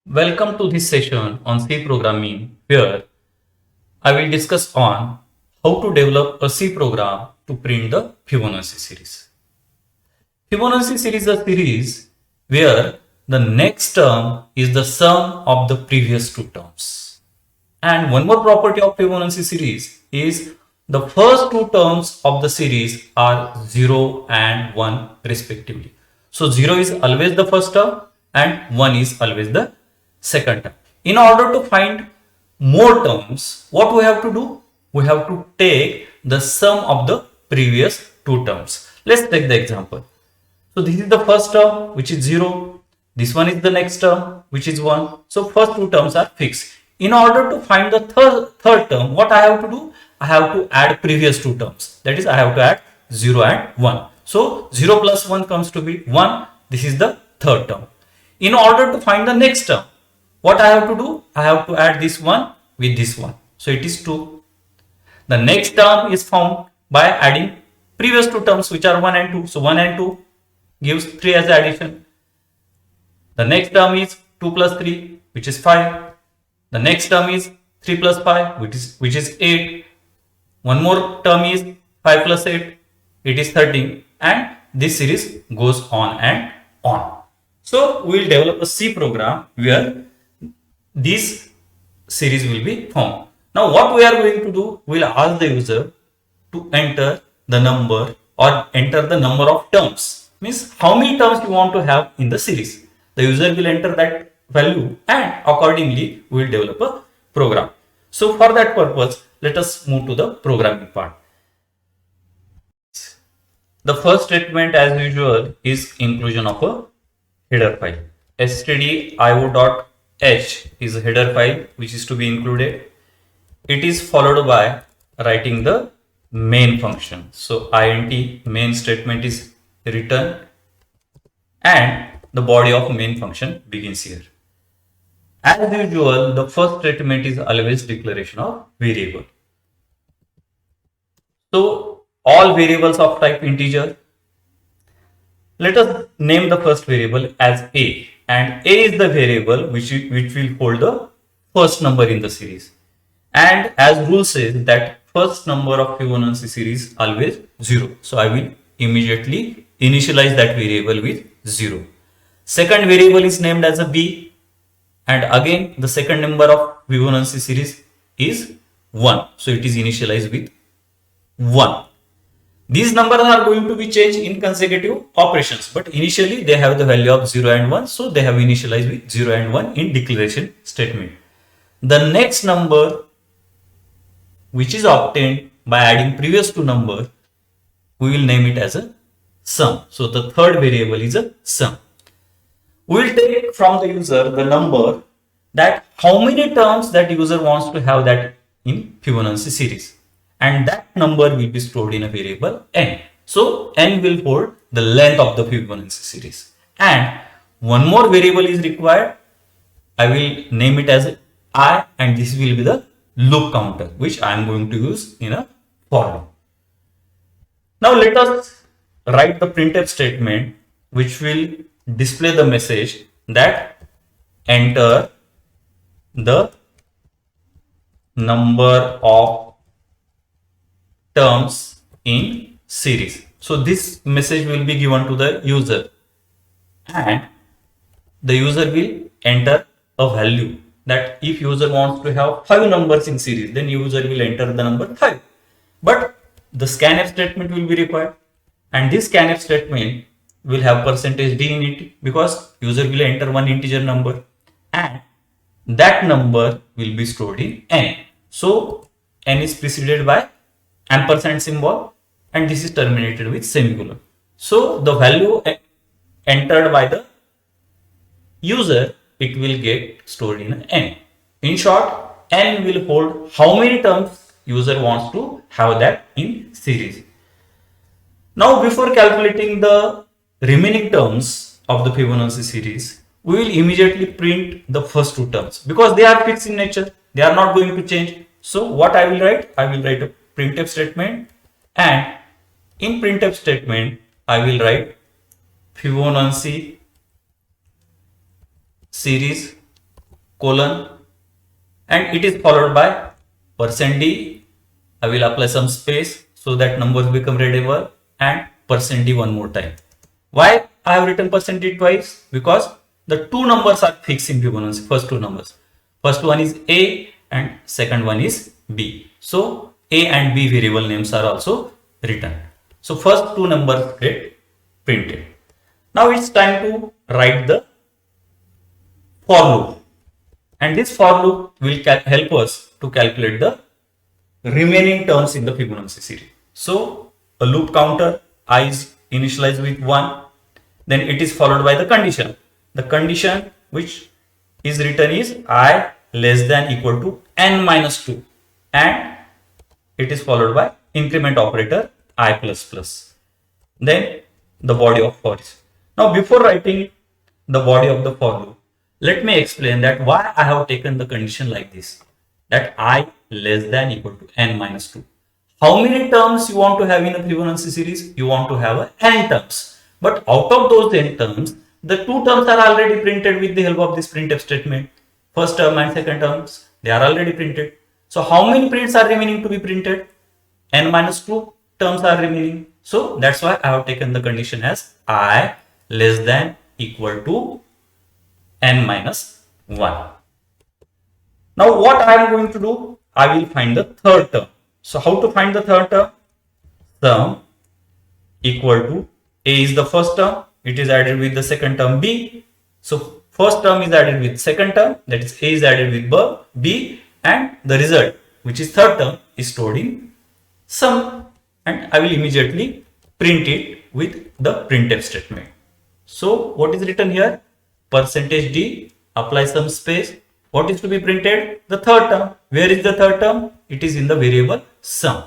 Welcome to this session on C programming where I will discuss on how to develop a C program to print the Fibonacci series. Fibonacci series is a series where the next term is the sum of the previous two terms. And one more property of Fibonacci series is the first two terms of the series are 0 and 1 respectively. So 0 is always the first term and 1 is always the second term. In order to find more terms, what we have to do? We have to take the sum of the previous two terms. Let's take the example. So this is the first term which is 0. This one is the next term which is 1. So first two terms are fixed. In order to find the third term, what I have to do? I have to add previous two terms. That is, I have to add 0 and 1. So 0 plus 1 comes to be 1. This is the third term. In order to find the next term, what I have to do? I have to add this one with this one. So it is 2. The next term is found by adding previous two terms which are 1 and 2. So 1 and 2 gives 3 as addition. The next term is 2 plus 3 which is 5. The next term is 3 plus 5 which is 8. One more term is 5 plus 8. It is 13. And this series goes on and on. So we will develop a C program where this series will be found. Now what we are going to do, we will ask the user to enter the number or enter the number of terms. Means how many terms you want to have in the series. The user will enter that value and accordingly we will develop a program. So for that purpose, let us move to the programming part. The first statement as usual is inclusion of a header file. stdio.h is a header file which is to be included. It is followed by writing the main function. So int main statement is written and the body of main function begins here. As usual, the first statement is always declaration of variable. So all variables of type integer. Let us name the first variable as a, and a is the variable which will hold the first number in the series. And as rule says that first number of Fibonacci series always 0. So I will immediately initialize that variable with 0. Second variable is named as a b, and again the second number of Fibonacci series is 1. So it is initialized with 1. These numbers are going to be changed in consecutive operations, but initially they have the value of 0 and 1, so they have initialized with 0 and 1 in declaration statement. The next number which is obtained by adding previous two numbers, we will name it as a sum. So the third variable is a sum. We will take from the user the number that how many terms that user wants to have that in Fibonacci series. And that number will be stored in a variable n. So n will hold the length of the Fibonacci series. And one more variable is required. I will name it as I, and this will be the loop counter which I am going to use in a for loop. Now let us write the printf statement which will display the message that enter the number of terms in series. So this message will be given to the user and the user will enter a value that if user wants to have 5 numbers in series, then user will enter the number 5. But the scanf statement will be required, and this scanf statement will have percentage d in it because user will enter one integer number and that number will be stored in n. So n is preceded by ampersand symbol and this is terminated with semicolon. So the value entered by the user, it will get stored in n. In short, n will hold how many terms user wants to have that in series. Now before calculating the remaining terms of the Fibonacci series, we will immediately print the first two terms because they are fixed in nature. They are not going to change. So what I will write? I will write a printf statement, and in printf statement I will write Fibonacci series colon, and it is followed by %d. I will apply some space so that numbers become readable, and %d one more time. Why I have written %d twice? Because the two numbers are fixed in Fibonacci, first two numbers. First one is A and second one is B. So A and B variable names are also written. So first two numbers get printed. Now it's time to write the for loop. And this for loop will help us to calculate the remaining terms in the Fibonacci series. So a loop counter I is initialized with 1. Then it is followed by the condition. The condition which is written is I less than equal to n minus 2. And it is followed by increment operator I plus plus. Then the body of for is. Now before writing the body of the for loop, let me explain that why I have taken the condition like this, that I less than equal to n minus 2. How many terms you want to have in a Fibonacci series? You want to have n terms. But out of those n terms, the two terms are already printed with the help of this printf statement. First term and second terms, they are already printed. So how many prints are remaining to be printed? N minus 2 terms are remaining. So that's why I have taken the condition as I less than equal to n minus 1. Now what I am going to do? I will find the third term. So how to find the third term? Sum equal to A is the first term. It is added with the second term B. So first term is added with second term, that is A is added with B, and the result, which is third term, is stored in sum, and I will immediately print it with the printf statement. So what is written here? %d, apply some space. What is to be printed? The third term. Where is the third term? It is in the variable sum,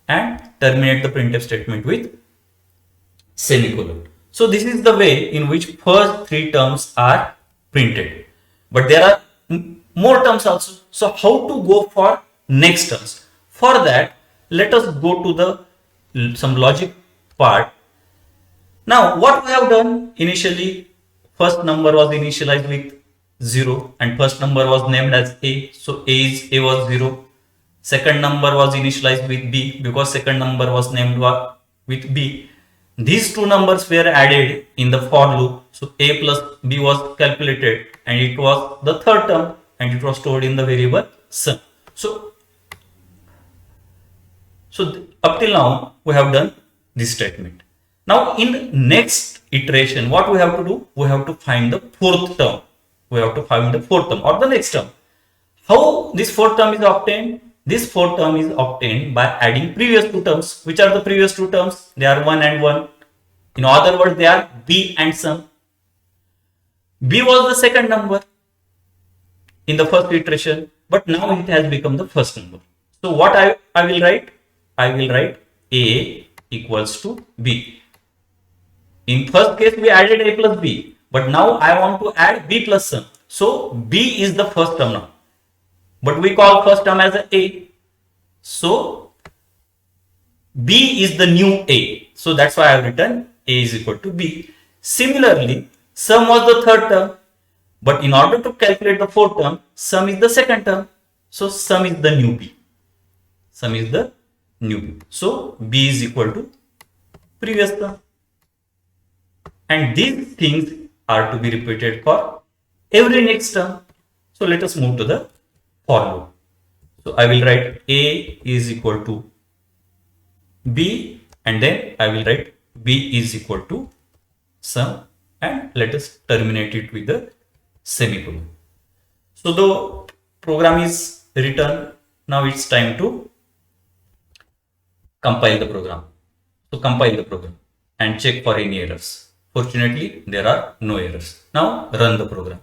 and terminate the printf statement with semicolon. So this is the way in which first three terms are printed. But there are more terms also. So how to go for next terms? For that, let us go to the some logic part. Now what we have done initially, first number was initialized with 0 and first number was named as A. So A was 0. Second number was initialized with B because second number was named with B. These two numbers were added in the for loop. So A plus B was calculated and it was the third term and it was stored in the variable sum. So up till now we have done this statement. Now in the next iteration, what we have to do? We have to find the fourth term. We have to find the fourth term or the next term. How this fourth term is obtained? This fourth term is obtained by adding previous two terms. Which are the previous two terms? They are 1 and 1. In other words, they are B and sum. B was the second number in the first iteration, but now it has become the first number. So what I will write? I will write A equals to B. In first case, we added A plus B, but now I want to add B plus sum. So B is the first term now, but we call first term as A. So B is the new A. So that's why I have written A is equal to B. Similarly, sum was the third term, but in order to calculate the fourth term, sum is the second term. So sum is the new B. Sum is the new B. So B is equal to previous term. And these things are to be repeated for every next term. So let us move to the for loop. So I will write A is equal to B and then I will write B is equal to sum and let us terminate it with the semicolon. So the program is written. Now it's time to compile the program. So compile the program and check for any errors. Fortunately, there are no errors. Now run the program.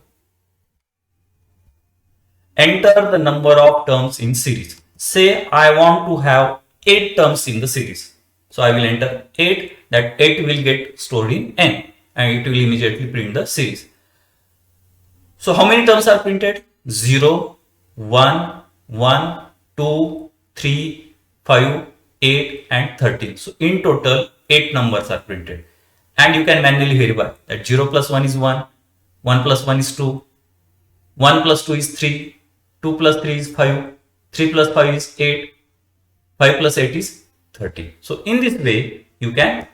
Enter the number of terms in series. Say I want to have 8 terms in the series. So I will enter 8. That 8 will get stored in N and it will immediately print the series. So how many terms are printed? 0, 1, 1, 2, 3, 5, 8 and 13. So in total 8 numbers are printed. And you can manually verify that 0 plus 1 is 1, 1 plus 1 is 2, 1 plus 2 is 3, 2 plus 3 is 5, 3 plus 5 is 8, 5 plus 8 is 30. So in this way, you can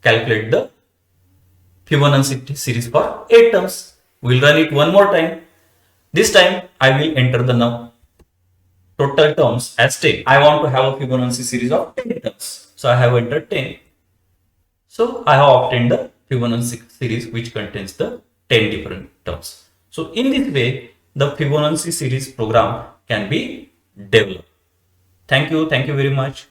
calculate the Fibonacci series for 8 terms. We'll run it one more time. This time, I will enter the now total terms as 10. I want to have a Fibonacci series of 10 terms. So I have entered 10. So I have obtained the Fibonacci series which contains the 10 different terms. So in this way, the Fibonacci series program can be developed. Thank you very much.